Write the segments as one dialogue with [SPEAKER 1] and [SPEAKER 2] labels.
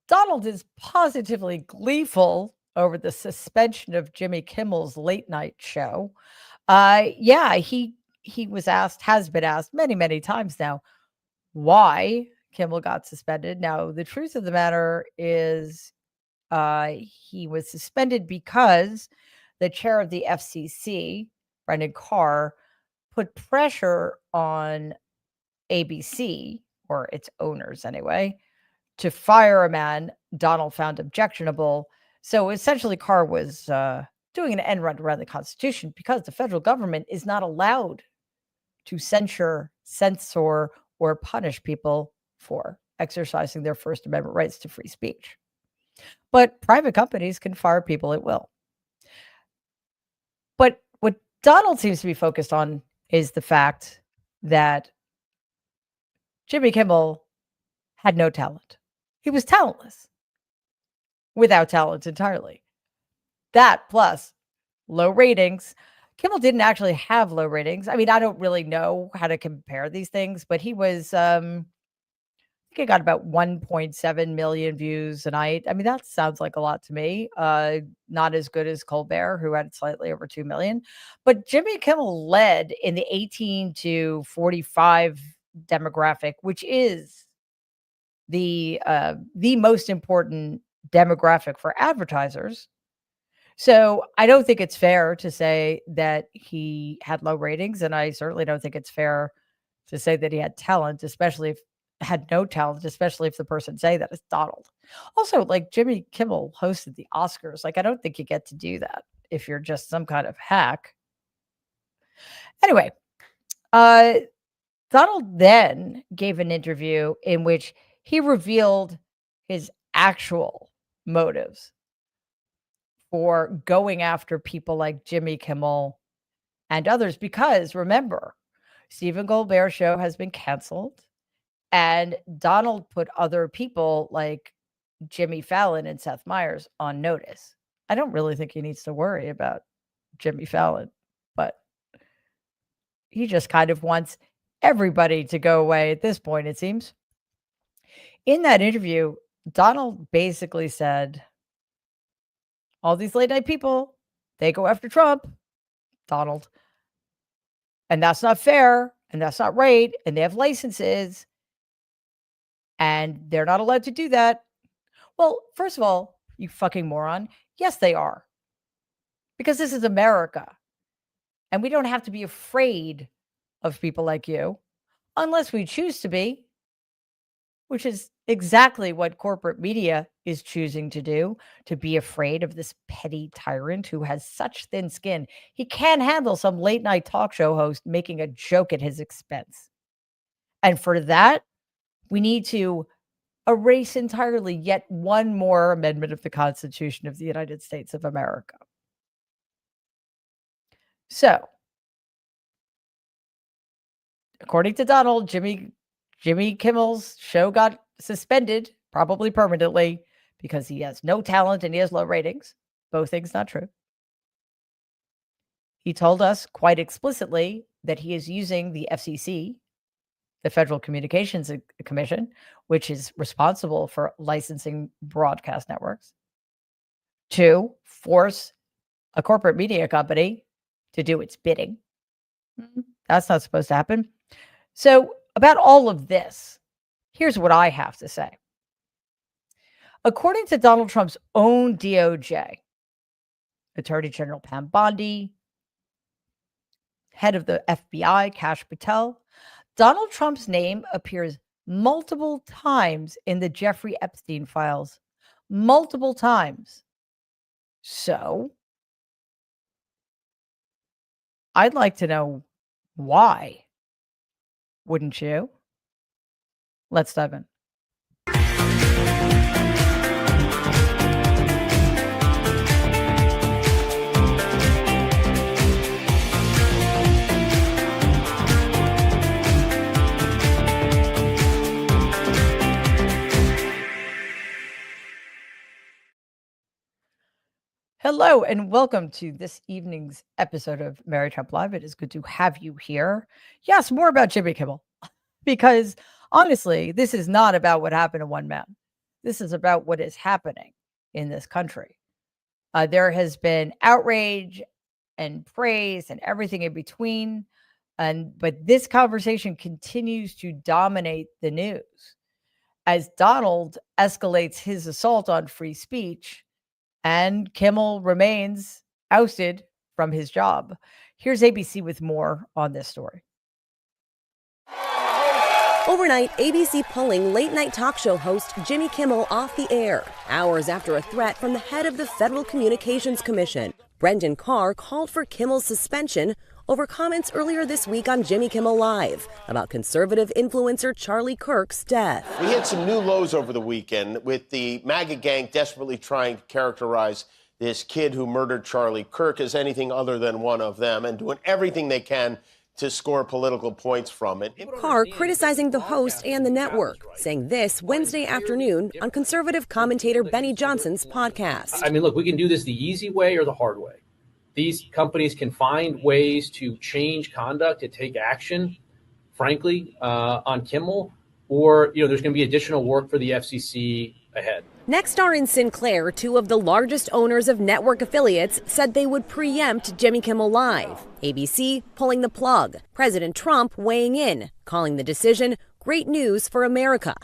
[SPEAKER 1] Donald is positively gleeful over the suspension of Jimmy Kimmel's late night show. Yeah, he was asked, has been asked many times now, why Kimmel got suspended. Now, the truth of the matter is, he was suspended because the chair of the FCC, Brendan Carr, put pressure on ABC, or its owners anyway, to fire a man Donald found objectionable. So essentially, Carr was doing an end run around the Constitution because the federal government is not allowed to censor, or punish people for exercising their First Amendment rights to free speech. But private companies can fire people at will. But what Donald seems to be focused on is the fact that Jimmy Kimmel had no talent. He was talentless, without talent entirely. That plus low ratings. Kimmel didn't actually have low ratings. I mean, I don't really know how to compare these things, but he was, I think it got about 1.7 million views a night. I mean, that sounds like a lot to me. Not as good as Colbert, who had slightly over 2 million. But Jimmy Kimmel led in the 18 to 45 demographic, which is the most important demographic for advertisers. So I don't think it's fair to say that he had low ratings, and I certainly don't think it's fair to say that he had talent, especially if had no talent, especially if the person saying that is Donald. Also, like Jimmy Kimmel hosted the Oscars. Like, I don't think you get to do that if you're just some kind of hack. Anyway, uh, Donald then gave an interview in which he revealed his actual motives for going after people like Jimmy Kimmel and others. Because remember, Stephen Colbert's show has been canceled, and Donald put other people like Jimmy Fallon and Seth Meyers on notice. I don't really think he needs to worry about Jimmy Fallon, but he just kind of wants everybody to go away at this point, it seems. In that interview, Donald basically said, all these late night people, they go after Trump, Donald, and that's not fair, and that's not right, and they have licenses, and they're not allowed to do that. Well, first of all, you fucking moron, yes, they are. Because this is America, and we don't have to be afraid of people like you unless we choose to be, which is exactly what corporate media is choosing to be afraid of this petty tyrant who has such thin skin. He can't handle some late night talk show host making a joke at his expense. And for that, we need to erase entirely yet one more amendment of the Constitution of the United States of America. So, according to Donald, Jimmy Kimmel's show got suspended, probably permanently, because he has no talent and he has low ratings. Both things not true. He told us quite explicitly that he is using the FCC, the Federal Communications Commission, which is responsible for licensing broadcast networks, to force a corporate media company to do its bidding. That's not supposed to happen. So, about all of this, here's what I have to say. According to Donald Trump's own DOJ, Attorney General Pam Bondi, head of the FBI, Kash Patel, Donald Trump's name appears multiple times in the Jeffrey Epstein files. Multiple times. So, I'd like to know why. Wouldn't you? Let's dive in. Hello and welcome to this evening's episode of Mary Trump Live. It is good to have you here. Yes, more about Jimmy Kimmel, because honestly, this is not about what happened to one man. This is about what is happening in this country. There has been outrage and praise and everything in between. But this conversation continues to dominate the news as Donald escalates his assault on free speech and Kimmel remains ousted from his job. Here's ABC with more on this story.
[SPEAKER 2] Overnight, ABC pulling late-night talk show host Jimmy Kimmel off the air, hours after a threat from the head of the Federal Communications Commission. Brendan Carr called for Kimmel's suspension over comments earlier this week on Jimmy Kimmel Live about conservative influencer Charlie Kirk's death.
[SPEAKER 3] We hit some new lows over the weekend with the MAGA gang desperately trying to characterize this kid who murdered Charlie Kirk as anything other than one of them and doing everything they can to score political points from it.
[SPEAKER 2] Carr criticizing the host and the network, saying this Wednesday afternoon on conservative commentator Benny Johnson's podcast.
[SPEAKER 4] I mean, look, we can do this the easy way or the hard way. These companies can find ways to change conduct, to take action, frankly, on Kimmel, or, there's going to be additional work for the FCC ahead.
[SPEAKER 2] Nexstar and Sinclair, two of the largest owners of network affiliates, said they would preempt Jimmy Kimmel Live. ABC pulling the plug. President Trump weighing in, calling the decision great news for America.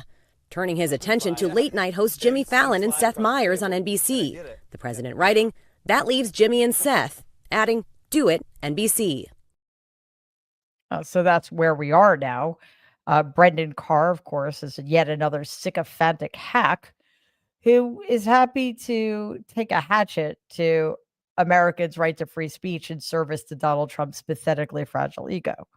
[SPEAKER 2] Turning his attention to late-night host Jimmy Fallon and Seth Meyers on NBC. The president writing, that leaves Jimmy and Seth, adding, do it, NBC.
[SPEAKER 1] So that's where we are now. Brendan Carr, of course, is yet another sycophantic hack who is happy to take a hatchet to Americans' right to free speech in service to Donald Trump's pathetically fragile ego.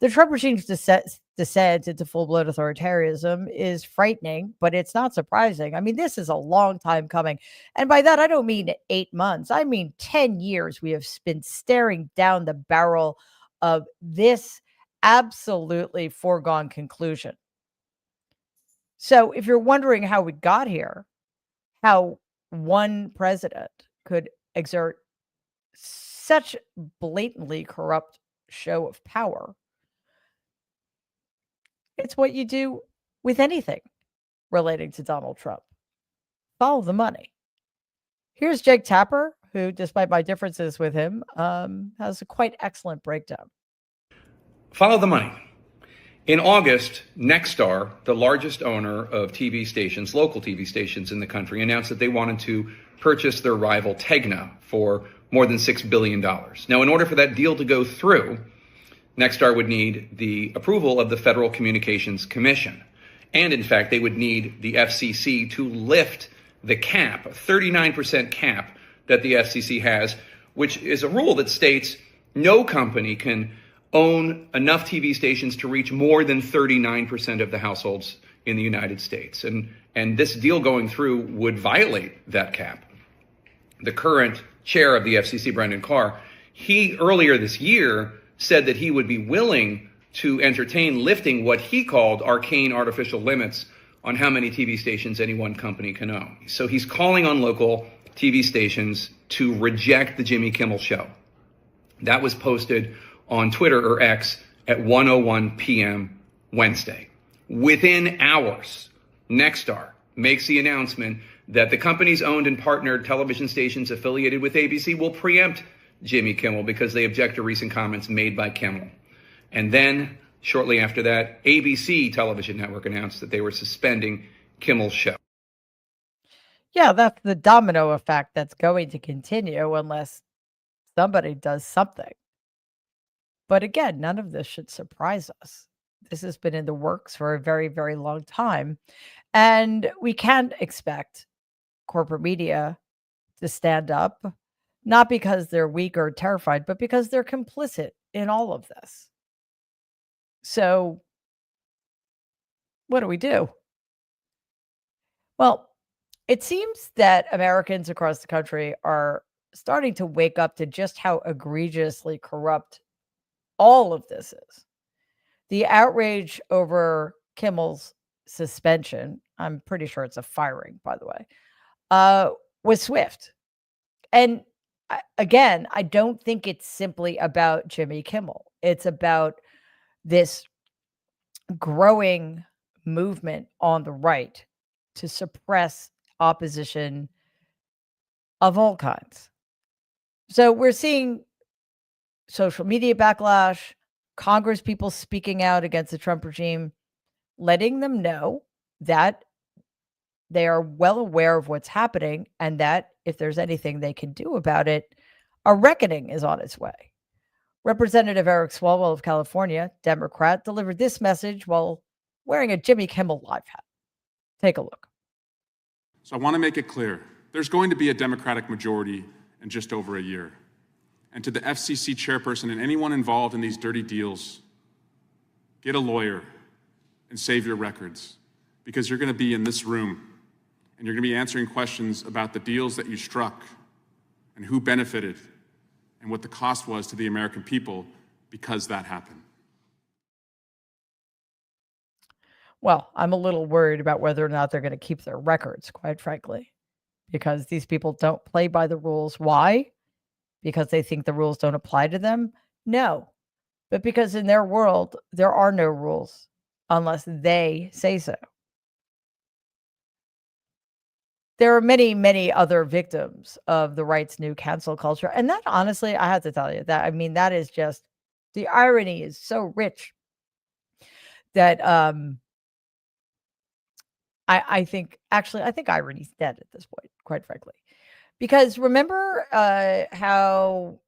[SPEAKER 1] The Trump regime's descent into full-blown authoritarianism is frightening, but it's not surprising. I mean, this is a long time coming. And by that, I don't mean 8 months. I mean 10 years we have been staring down the barrel of this absolutely foregone conclusion. So if you're wondering how we got here, how one president could exert such blatantly corrupt show of power, it's what you do with anything relating to Donald Trump. Follow the money. Here's Jake Tapper, who, despite my differences with him, has a quite excellent breakdown.
[SPEAKER 5] Follow the money. In August, Nexstar, the largest owner of TV stations, local TV stations in the country, announced that they wanted to purchase their rival Tegna for more than $6 billion. Now, in order for that deal to go through, Nexstar would need the approval of the Federal Communications Commission. And in fact, they would need the FCC to lift the cap, a 39% cap that the FCC has, which is a rule that states no company can own enough TV stations to reach more than 39% of the households in the United States. And this deal going through would violate that cap. The current chair of the FCC, Brendan Carr, he earlier this year said that he would be willing to entertain lifting what he called arcane artificial limits on how many TV stations any one company can own. So he's calling on local TV stations to reject the Jimmy Kimmel Show. That was posted on Twitter or X at 1:01 p.m. Wednesday. Within hours, Nexstar makes the announcement that the company's owned and partnered television stations affiliated with ABC will preempt Jimmy Kimmel because they object to recent comments made by Kimmel. And then, shortly after that, ABC television network announced that they were suspending Kimmel's show.
[SPEAKER 1] Yeah, that's the domino effect that's going to continue unless somebody does something. But again, none of this should surprise us. This has been in the works for a very, very long time. And we can't expect corporate media to stand up, not because they're weak or terrified, but because they're complicit in all of this. So what do we do? Well, it seems that Americans across the country are starting to wake up to just how egregiously corrupt all of this is. The outrage over Kimmel's suspension, I'm pretty sure it's a firing, by the way, was swift. And again, I don't think it's simply about Jimmy Kimmel. It's about this growing movement on the right to suppress opposition of all kinds. So we're seeing social media backlash, Congress people speaking out against the Trump regime, letting them know that they are well aware of what's happening and that if there's anything they can do about it, a reckoning is on its way. Representative Eric Swalwell of California, Democrat, delivered this message while wearing a Jimmy Kimmel Live hat. Take a look.
[SPEAKER 6] So I want to make it clear, there's going to be a Democratic majority in just over a year. And to the FCC chairperson and anyone involved in these dirty deals, get a lawyer and save your records, because you're going to be in this room and you're going to be answering questions about the deals that you struck and who benefited and what the cost was to the American people because that happened.
[SPEAKER 1] Well, I'm a little worried about whether or not they're going to keep their records, quite frankly, because these people don't play by the rules. Why? Because they think the rules don't apply to them? No, but because in their world, there are no rules unless they say so. There are many, many other victims of the right's new cancel culture. And that, honestly, I have to tell you that, I mean, that is just, the irony is so rich that I think irony's dead at this point, quite frankly. Because remember how,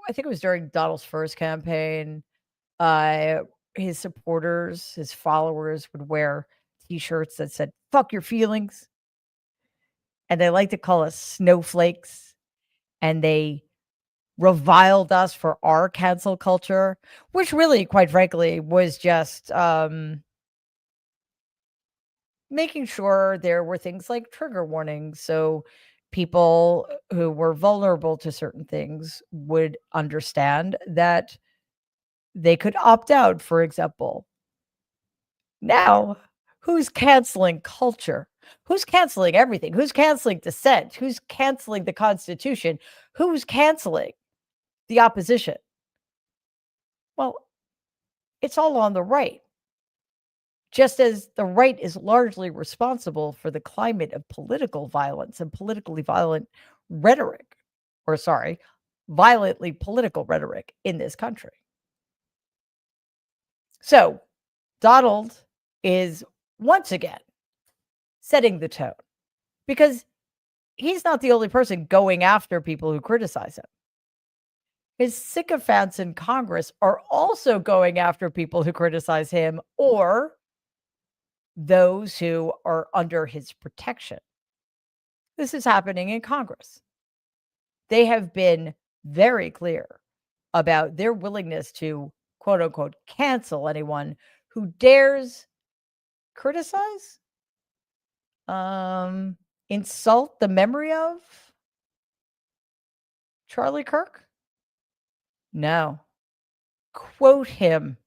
[SPEAKER 1] I think it was during Donald's first campaign, his supporters, his followers would wear T-shirts that said, "Fuck your feelings." And they like to call us snowflakes. And they reviled us for our cancel culture, which really, quite frankly, was just making sure there were things like trigger warnings. So people who were vulnerable to certain things would understand that they could opt out, for example. Now, who's canceling culture? Who's canceling everything? Who's canceling dissent? Who's canceling the Constitution? Who's canceling the opposition? Well, it's all on the right. Just as the right is largely responsible for the climate of political violence and politically violent rhetoric, violently political rhetoric in this country. So, Donald is once again setting the tone because he's not the only person going after people who criticize him. His sycophants in Congress are also going after people who criticize him or those who are under his protection. This is happening in Congress. They have been very clear about their willingness to, quote unquote, cancel anyone who dares criticize, insult the memory of Charlie Kirk. No. Quote him.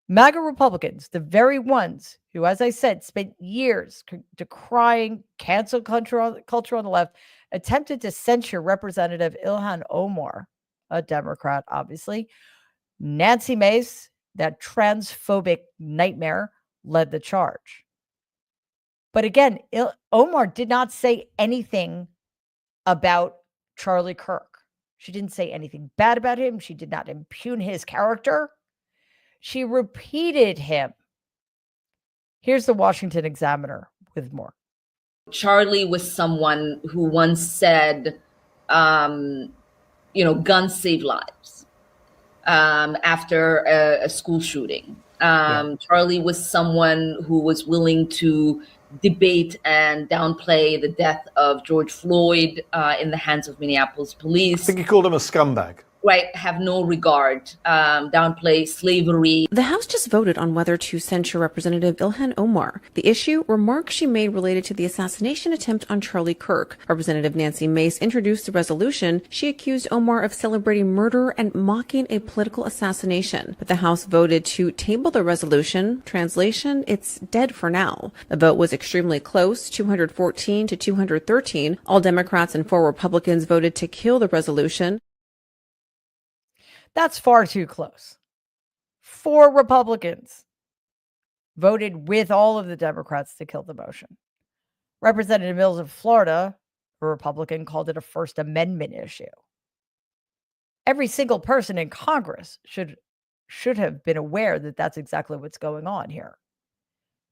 [SPEAKER 1] MAGA Republicans, the very ones who, as I said, spent years decrying cancel culture on the left, attempted to censure Representative Ilhan Omar, a Democrat, obviously. Nancy Mace, that transphobic nightmare, led the charge. But again, Omar did not say anything about Charlie Kirk. She didn't say anything bad about him. She did not impugn his character. She repeated him. Here's the Washington Examiner with more.
[SPEAKER 7] Charlie was someone who once said, guns save lives after a school shooting. Charlie was someone who was willing to debate and downplay the death of George Floyd in the hands of Minneapolis police.
[SPEAKER 8] I think he called him a scumbag.
[SPEAKER 7] Right, have no regard, downplay slavery.
[SPEAKER 9] The House just voted on whether to censure Representative Ilhan Omar. The issue, remarks she made related to the assassination attempt on Charlie Kirk. Representative Nancy Mace introduced the resolution. She accused Omar of celebrating murder and mocking a political assassination. But the House voted to table the resolution. Translation, it's dead for now. The vote was extremely close, 214 to 213. All Democrats and 4 Republicans voted to kill the resolution.
[SPEAKER 1] That's far too close. 4 Republicans voted with all of the Democrats to kill the motion. Representative Mills of Florida, a Republican, called it a First Amendment issue. Every single person in Congress should have been aware that that's exactly what's going on here.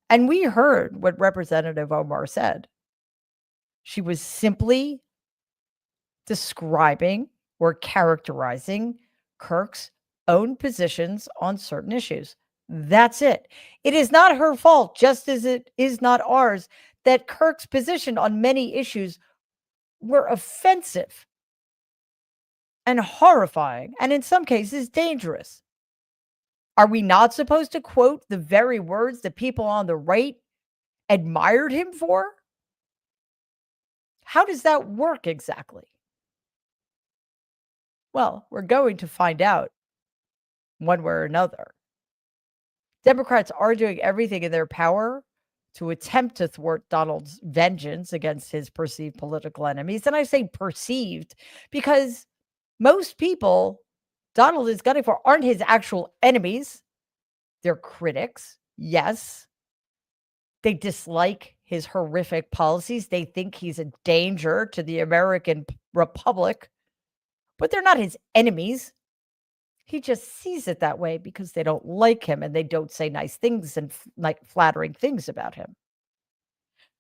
[SPEAKER 1] And we heard what Representative Omar said. She was simply describing or characterizing Kirk's own positions on certain issues. That's it. It is not her fault, just as it is not ours, that Kirk's position on many issues were offensive and horrifying, and in some cases dangerous. Are we not supposed to quote the very words that people on the right admired him for? How does that work exactly? Well, we're going to find out one way or another. Democrats are doing everything in their power to attempt to thwart Donald's vengeance against his perceived political enemies. And I say perceived because most people Donald is gunning for aren't his actual enemies. They're critics, yes. They dislike his horrific policies. They think he's a danger to the American Republic, but they're not his enemies. He just sees it that way because they don't like him and they don't say nice things and like flattering things about him.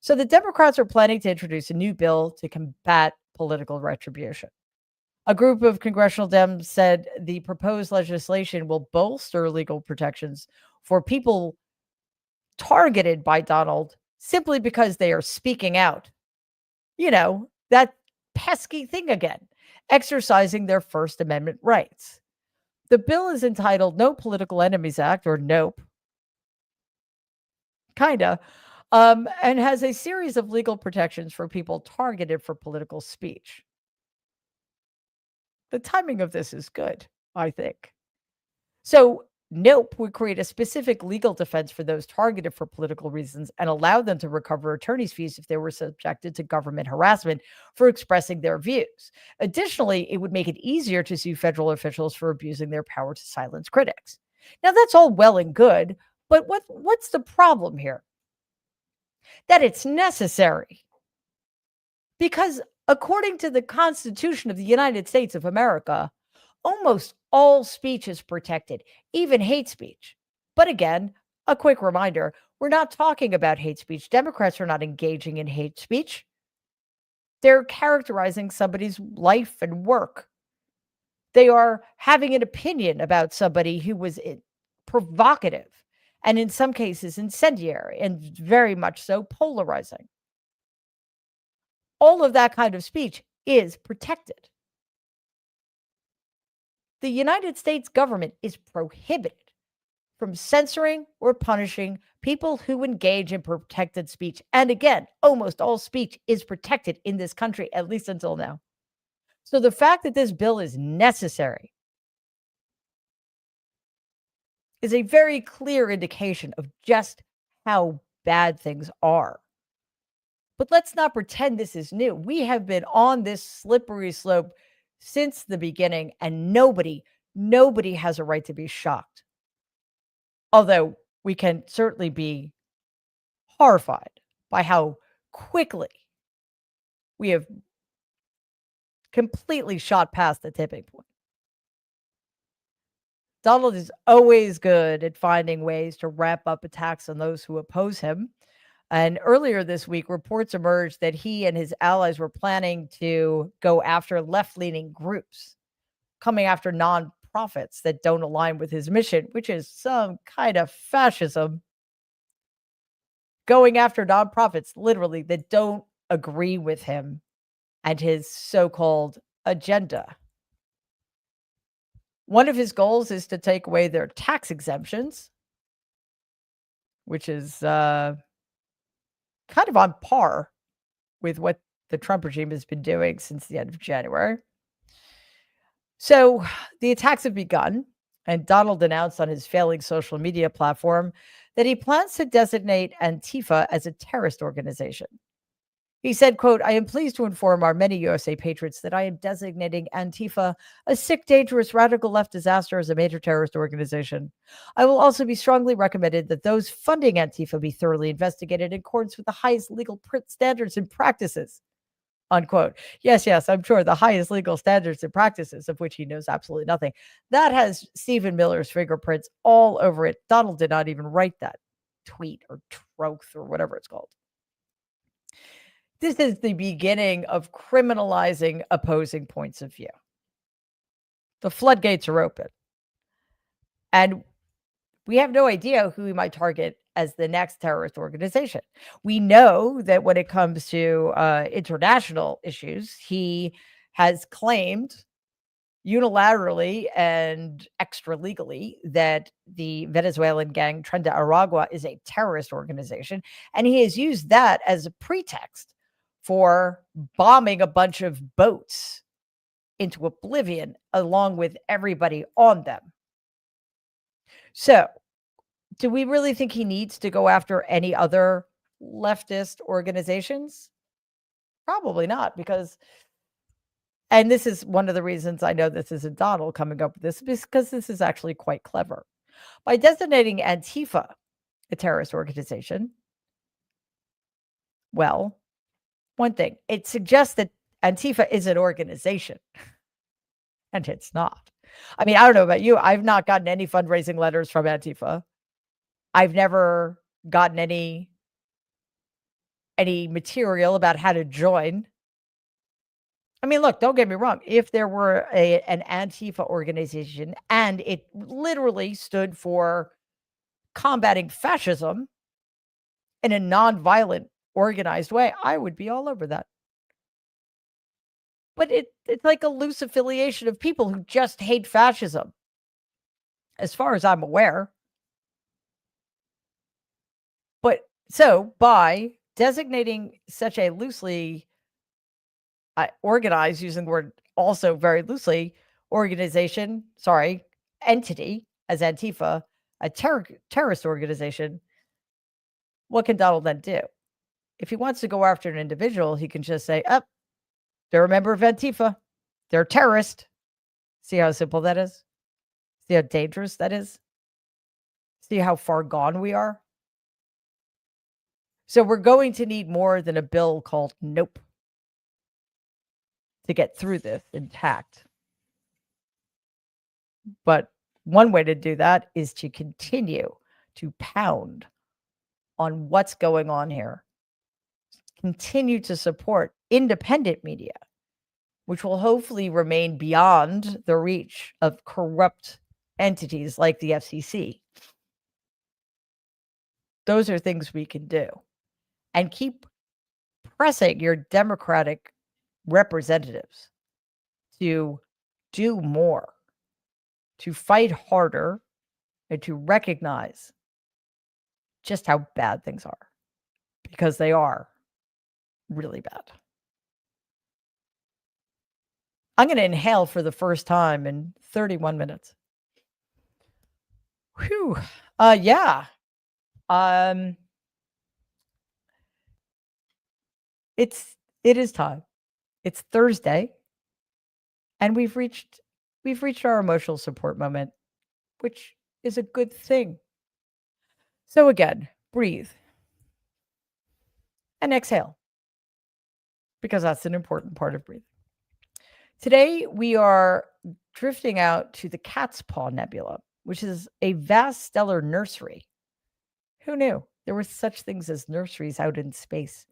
[SPEAKER 1] So the Democrats are planning to introduce a new bill to combat political retribution. A group of congressional Dems said the proposed legislation will bolster legal protections for people targeted by Donald simply because they are speaking out. You know, that pesky thing again, exercising their First Amendment rights. The bill is entitled No Political Enemies Act, or NOPE, kinda, and has a series of legal protections for people targeted for political speech. The timing of this is good, I think. So NOPE would create a specific legal defense for those targeted for political reasons and allow them to recover attorney's fees if they were subjected to government harassment for expressing their views. Additionally, it would make it easier to sue federal officials for abusing their power to silence critics. Now, that's all well and good, but what's the problem here? That it's necessary. Because according to the Constitution of the United States of America, almost all speech is protected, even hate speech. But again, a quick reminder, we're not talking about hate speech. Democrats are not engaging in hate speech. They're characterizing somebody's life and work. They are having an opinion about somebody who was provocative and in some cases incendiary and very much so polarizing. All of that kind of speech is protected. The United States government is prohibited from censoring or punishing people who engage in protected speech. And again, almost all speech is protected in this country, at least until now. So the fact that this bill is necessary is a very clear indication of just how bad things are. But let's not pretend this is new. We have been on this slippery slope since the beginning, and nobody has a right to be shocked. Although we can certainly be horrified by how quickly we have completely shot past the tipping point. Donald is always good at finding ways to wrap up attacks on those who oppose him. And earlier this week, reports emerged that he and his allies were planning to go after left-leaning groups, coming after nonprofits that don't align with his mission, which is some kind of fascism. Going after nonprofits, literally, that don't agree with him and his so-called agenda. One of his goals is to take away their tax exemptions, which is kind of on par with what the Trump regime has been doing since the end of January. So the attacks have begun, and Donald announced on his failing social media platform that he plans to designate Antifa as a terrorist organization. He said, quote, "I am pleased to inform our many USA patriots that I am designating Antifa a sick, dangerous, radical left disaster as a major terrorist organization. I will also be strongly recommended that those funding Antifa be thoroughly investigated in accordance with the highest legal standards and practices." Unquote. Yes, yes, I'm sure the highest legal standards and practices, of which he knows absolutely nothing. That has Stephen Miller's fingerprints all over it. Donald did not even write that tweet or troth or whatever it's called. This is the beginning of criminalizing opposing points of view. The floodgates are open. And we have no idea who we might target as the next terrorist organization. We know that when it comes to international issues, he has claimed unilaterally and extra legally that the Venezuelan gang Tren de Aragua is a terrorist organization. And he has used that as a pretext for bombing a bunch of boats into oblivion along with everybody on them. So, do we really think he needs to go after any other leftist organizations? Probably not, because, and this is one of the reasons I know this isn't Donald coming up with this, because this is actually quite clever. By designating Antifa a terrorist organization, well, one thing, it suggests that Antifa is an organization, and it's not. I mean, I don't know about you. I've not gotten any fundraising letters from Antifa. I've never gotten any material about how to join. I mean, look, don't get me wrong. If there were an Antifa organization and it literally stood for combating fascism in a nonviolent, organized way, I would be all over that. But it's like a loose affiliation of people who just hate fascism, as far as I'm aware. But so by designating such a loosely organized, using the word also very loosely, entity as Antifa, a terrorist organization, what can Donald then do? If he wants to go after an individual, he can just say, "Up, they're a member of Antifa. They're a terrorist." See how simple that is? See how dangerous that is? See how far gone we are? So we're going to need more than a bill called Nope to get through this intact. But one way to do that is to continue to pound on what's going on here. Continue to support independent media, which will hopefully remain beyond the reach of corrupt entities like the FCC. Those are things we can do. And keep pressing your Democratic representatives to do more, to fight harder, and to recognize just how bad things are, because they are really bad. I'm going to inhale for the first time in 31 minutes. Whew. Yeah. It is time. It's Thursday, and we've reached our emotional support moment, which is a good thing. So again, breathe and exhale, because that's an important part of breathing. Today, we are drifting out to the Cat's Paw Nebula, which is a vast stellar nursery. Who knew there were such things as nurseries out in space?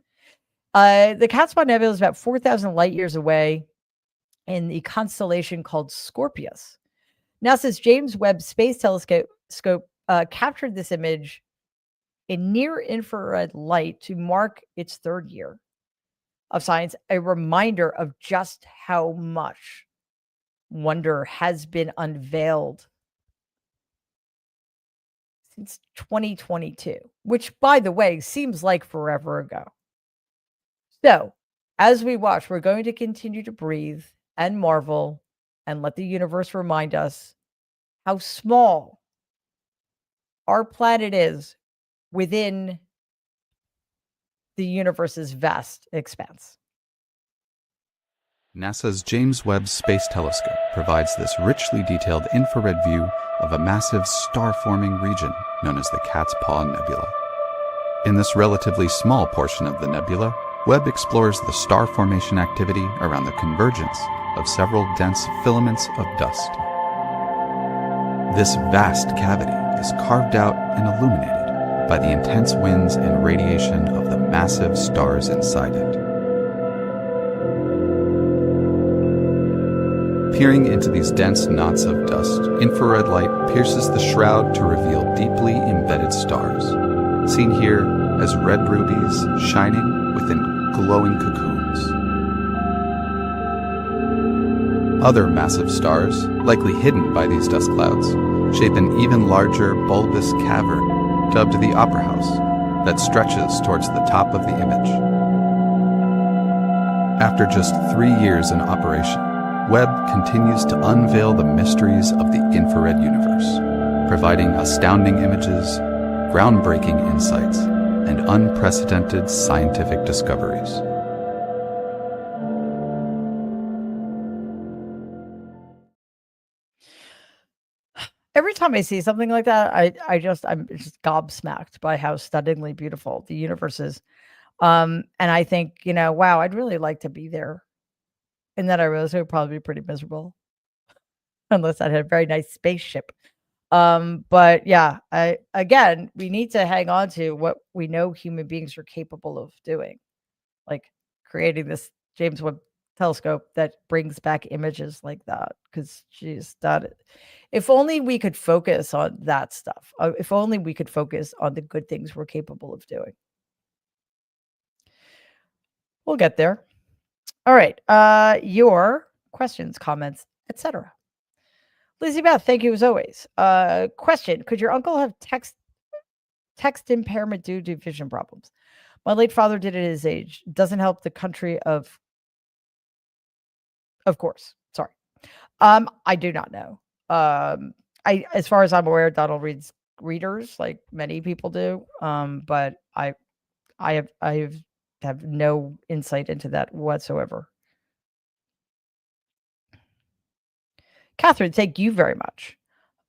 [SPEAKER 1] The Cat's Paw Nebula is about 4,000 light years away in the constellation called Scorpius. NASA's James Webb Space Telescope captured this image in near-infrared light to mark its third year of science, a reminder of just how much wonder has been unveiled since 2022, which, by the way, seems like forever ago. So, as we watch, we're going to continue to breathe and marvel and let the universe remind us how small our planet is within the universe's vast expanse.
[SPEAKER 8] NASA's James Webb Space Telescope provides this richly detailed infrared view of a massive star-forming region known as the Cat's Paw Nebula. In this relatively small portion of the nebula, Webb explores the star formation activity around the convergence of several dense filaments of dust. This vast cavity is carved out and illuminated by the intense winds and radiation of the massive stars inside it. Peering into these dense knots of dust, infrared light pierces the shroud to reveal deeply embedded stars, seen here as red rubies shining within glowing cocoons. Other massive stars, likely hidden by these dust clouds, shape an even larger bulbous cavern dubbed the Opera House that stretches towards the top of the image. After just 3 years in operation, Webb continues to unveil the mysteries of the infrared universe, providing astounding images, groundbreaking insights, and unprecedented scientific discoveries.
[SPEAKER 1] Every time I see something like that, I'm just gobsmacked by how stunningly beautiful the universe is. And I think, wow, I'd really like to be there. And then I realized it would probably be pretty miserable unless I had a very nice spaceship. But yeah, we need to hang on to what we know human beings are capable of doing, like creating this James Webb telescope that brings back images like that. Because if only we could focus on that stuff. If only we could focus on the good things we're capable of doing. We'll get there. All right. Your questions, comments, etc. Lizzie Beth, thank you as always. Question: could your uncle have text impairment due to vision problems? My late father did it at his age. Doesn't help the country of course. Sorry. I do not know. As far as I'm aware, Donald reads readers like many people do. But I have no insight into that whatsoever. Catherine, thank you very much.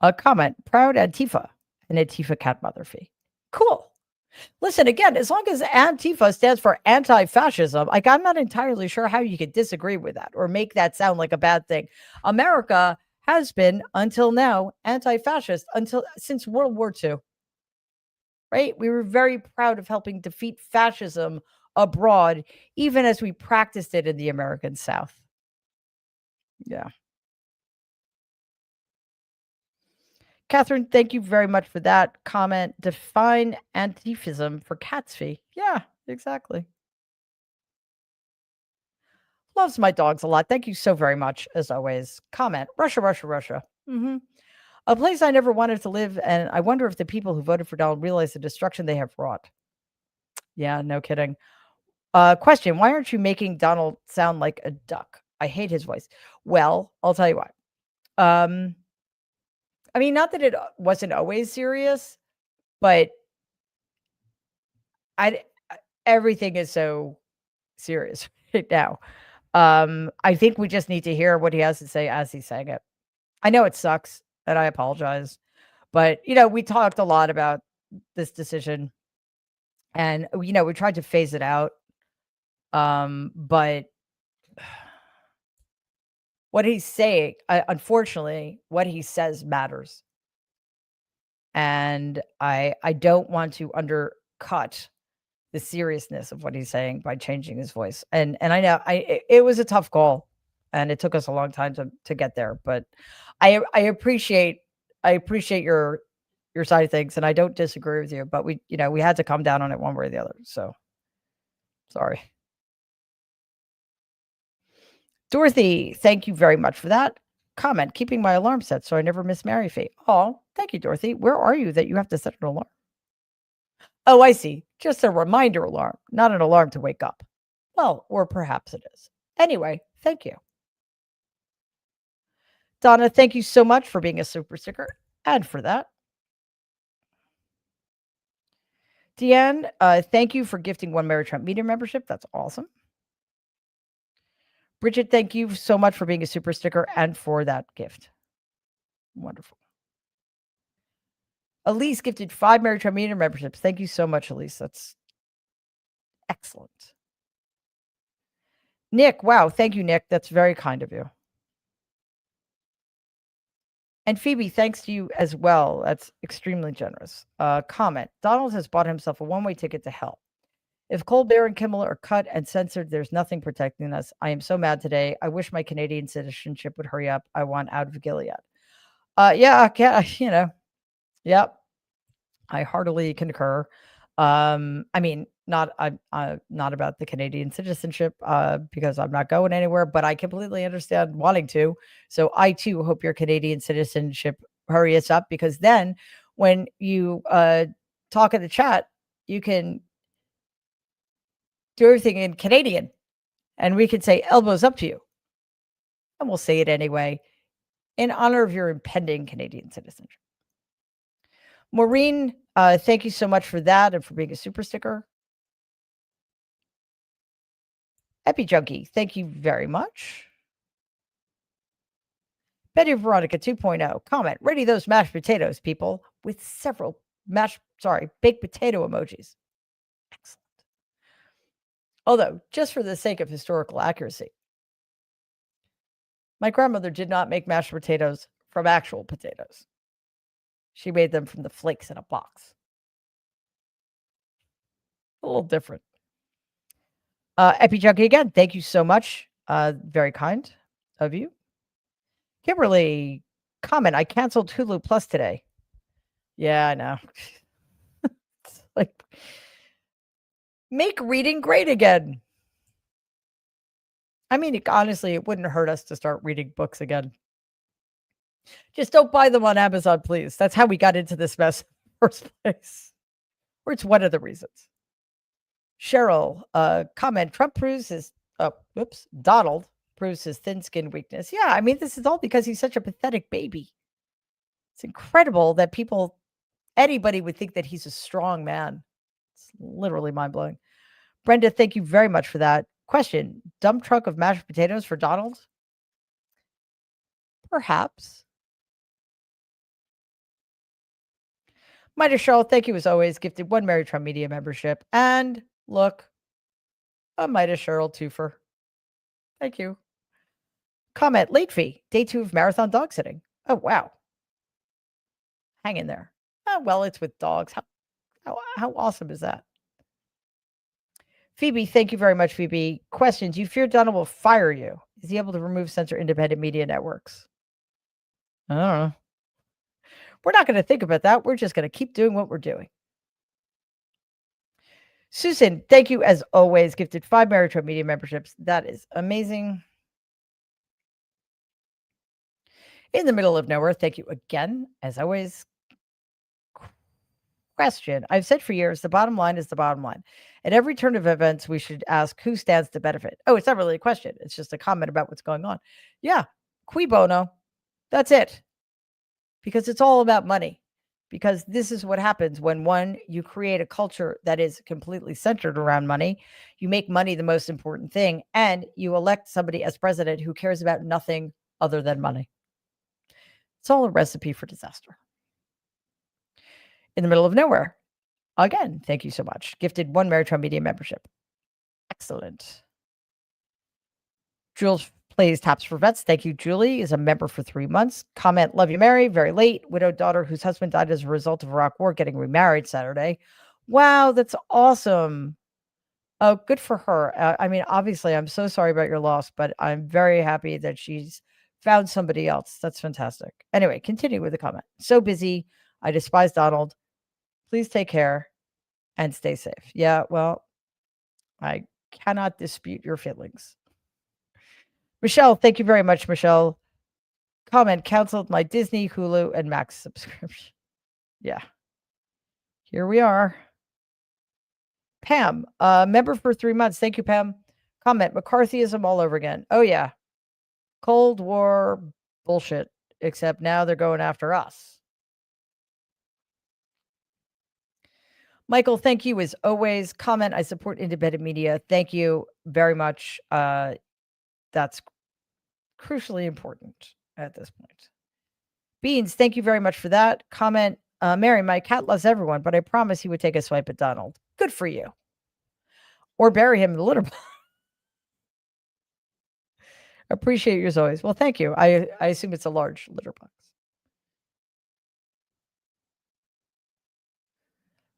[SPEAKER 1] A comment: proud Antifa and Antifa cat mother fee. Cool. Listen, again, as long as Antifa stands for anti-fascism, like I'm not entirely sure how you could disagree with that or make that sound like a bad thing. America has been until now anti-fascist since World War II. Right? We were very proud of helping defeat fascism abroad, even as we practiced it in the American South. Yeah. Catherine, thank you very much for that comment. Define antifism for cat's fee. Yeah, exactly. Loves my dogs a lot. Thank you so very much, as always. Comment: Russia, Russia, Russia. A place I never wanted to live, and I wonder if the people who voted for Donald realize the destruction they have wrought. Yeah, no kidding. Question: why aren't you making Donald sound like a duck? I hate his voice. Well, I'll tell you why. I mean, not that it wasn't always serious, but everything is so serious right now. I think we just need to hear what he has to say as he's saying it. I know it sucks, and I apologize, but we talked a lot about this decision, and we tried to phase it out. But what he's saying, unfortunately, what he says matters. And I don't want to undercut the seriousness of what he's saying by changing his voice. And I know it was a tough call, and it took us a long time to get there. But I appreciate your side of things, and I don't disagree with you. But we had to come down on it one way or the other. So sorry. Dorothy, thank you very much for that comment. Keeping my alarm set so I never miss Mary Fee. Oh, thank you, Dorothy. Where are you that you have to set an alarm? Oh, I see. Just a reminder alarm, not an alarm to wake up. Well, or perhaps it is. Anyway, thank you. Donna, thank you so much for being a super sticker and for that. Deanne, thank you for gifting one Mary Trump Media membership. That's awesome. Bridget, thank you so much for being a super sticker and for that gift. Wonderful. Elise gifted 5 Mary Trump Media memberships. Thank you so much, Elise. That's excellent. Nick, wow. Thank you, Nick. That's very kind of you. And Phoebe, thanks to you as well. That's extremely generous. Comment. Donald has bought himself a one-way ticket to hell. If Colbert and Kimmel are cut and censored, there's nothing protecting us. I am so mad today. I wish my Canadian citizenship would hurry up. I want out of Gilead. Yep. I heartily concur. I mean, not about the Canadian citizenship because I'm not going anywhere, but I completely understand wanting to. So I too hope your Canadian citizenship hurries up, because then when you talk in the chat, you can do everything in Canadian and we can say elbows up to you. And we'll say it anyway in honor of your impending Canadian citizenship. Maureen, thank you so much for that and for being a super sticker. Epi Junkie, thank you very much. Betty Veronica 2.0, comment, ready those mashed potatoes, people, with several baked potato emojis. Excellent. Although, just for the sake of historical accuracy, my grandmother did not make mashed potatoes from actual potatoes. She made them from the flakes in a box. A little different. Epi Junkie again, thank you so much. Very kind of you. Kimberly, comment, I canceled Hulu Plus today. Yeah, I know. It's like, make reading great again. I mean, honestly, it wouldn't hurt us to start reading books again. Just don't buy them on Amazon, please. That's how we got into this mess in the first place. Or it's one of the reasons. Cheryl, comment, Trump proves his, Donald proves his thin skin weakness. Yeah, I mean, this is all because he's such a pathetic baby. It's incredible that anybody would think that he's a strong man. It's literally mind-blowing. Brenda, thank you very much for that. Question, dump truck of mashed potatoes for Donald? Perhaps. Mida Cheryl, thank you as always. Gifted 1 Mary Trump Media membership. And look, a Mida Cheryl twofer. Thank you. Comment, late fee, day 2 of marathon dog sitting. Oh, wow. Hang in there. Oh, well, it's with dogs. How awesome is that? Phoebe, thank you very much, Phoebe. Question, do you fear Donald will fire you? Is he able to remove censor independent media networks? I don't know. We're not going to think about that. We're just going to keep doing what we're doing. Susan, thank you as always. Gifted 5 Mary Trump Media memberships. That is amazing. In the middle of nowhere, thank you again, as always. Question, I've said for years, the bottom line is the bottom line. At every turn of events, we should ask who stands to benefit. Oh, it's not really a question. It's just a comment about what's going on. Yeah, cui bono. That's it. Because it's all about money. Because this is what happens when, you create a culture that is completely centered around money. You make money the most important thing, and you elect somebody as president who cares about nothing other than money. It's all a recipe for disaster. In the middle of nowhere. Again, thank you so much. Gifted 1 Mary Trump Media membership. Excellent. Jules plays Taps for Vets. Thank you, Julie, is a member for 3 months. Comment, love you, Mary. Very late. Widowed daughter whose husband died as a result of Iraq War getting remarried Saturday. Wow, that's awesome. Oh, good for her. I mean, obviously, I'm so sorry about your loss, but I'm very happy that she's found somebody else. That's fantastic. Anyway, continue with the comment. So busy. I despise Donald. Please take care and stay safe. Yeah, well, I cannot dispute your feelings. Michelle, thank you very much, Michelle. Comment, canceled my Disney, Hulu, and Max subscription. Yeah. Here we are. Pam, member for 3 months. Thank you, Pam. Comment, McCarthyism all over again. Oh, yeah. Cold War bullshit, except now they're going after us. Michael, thank you as always. Comment, I support independent media. Thank you very much. That's crucially important at this point. Beans, thank you very much for that. Comment, Mary, my cat loves everyone, but I promise he would take a swipe at Donald. Good for you. Or bury him in the litter box. Appreciate yours always. Well, thank you. I assume it's a large litter box.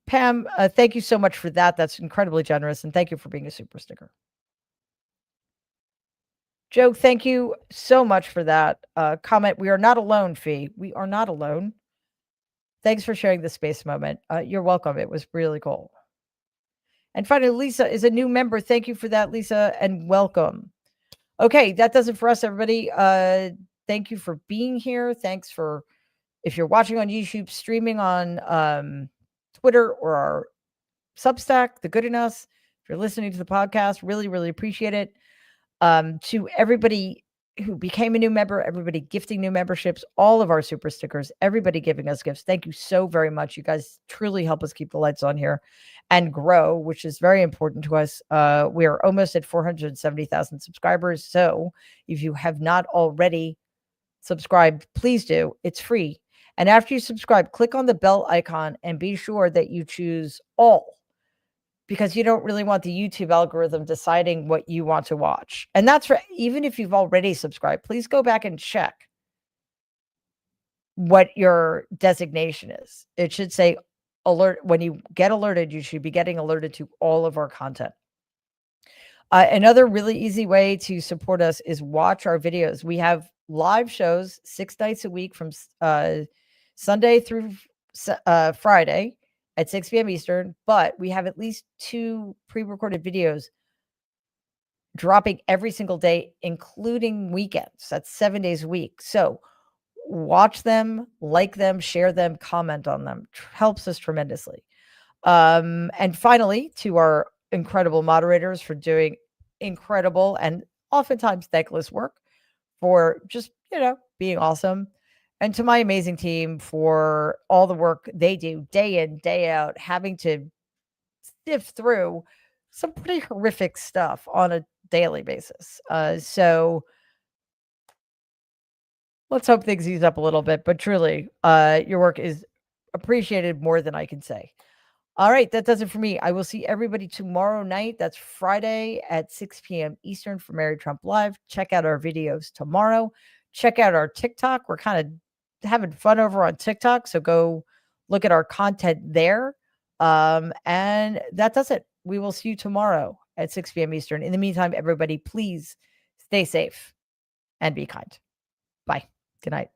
[SPEAKER 1] Pam, thank you so much for that. That's incredibly generous. And thank you for being a super sticker. Joe, thank you so much for that comment. We are not alone, Fee. We are not alone. Thanks for sharing the space moment. You're welcome. It was really cool. And finally, Lisa is a new member. Thank you for that, Lisa, and welcome. Okay, that does it for us, everybody. Thank you for being here. Thanks for, if you're watching on YouTube, streaming on Twitter or our Substack, The Good in Us. If you're listening to the podcast, really, really appreciate it. To everybody who became a new member, everybody gifting new memberships, all of our super stickers, everybody giving us gifts. Thank you so very much. You guys truly help us keep the lights on here and grow, which is very important to us. We are almost at 470,000 subscribers. So if you have not already subscribed, please do. It's free. And after you subscribe, click on the bell icon and be sure that you choose all, because you don't really want the YouTube algorithm deciding what you want to watch. And that's for even if you've already subscribed, please go back and check what your designation is. It should say alert. When you get alerted, you should be getting alerted to all of our content. Another really easy way to support us is watch our videos. We have live shows 6 nights a week from Sunday through Friday at 6 p.m. Eastern, but we have at least 2 pre-recorded videos dropping every single day, including weekends. That's 7 days a week. So watch them, like them, share them, comment on them. Helps us tremendously. And finally, to our incredible moderators for doing incredible and oftentimes thankless work, for just, being awesome. And to my amazing team for all the work they do day in, day out, having to sift through some pretty horrific stuff on a daily basis. So let's hope things ease up a little bit. But truly, your work is appreciated more than I can say. All right, that does it for me. I will see everybody tomorrow night. That's Friday at 6 p.m. Eastern for Mary Trump Live. Check out our videos tomorrow. Check out our TikTok. We're kind of having fun over on TikTok, so go look at our content there. And that does it. We will see you tomorrow at 6 p.m. Eastern. In the meantime, everybody, please stay safe and be kind. Bye. Good night.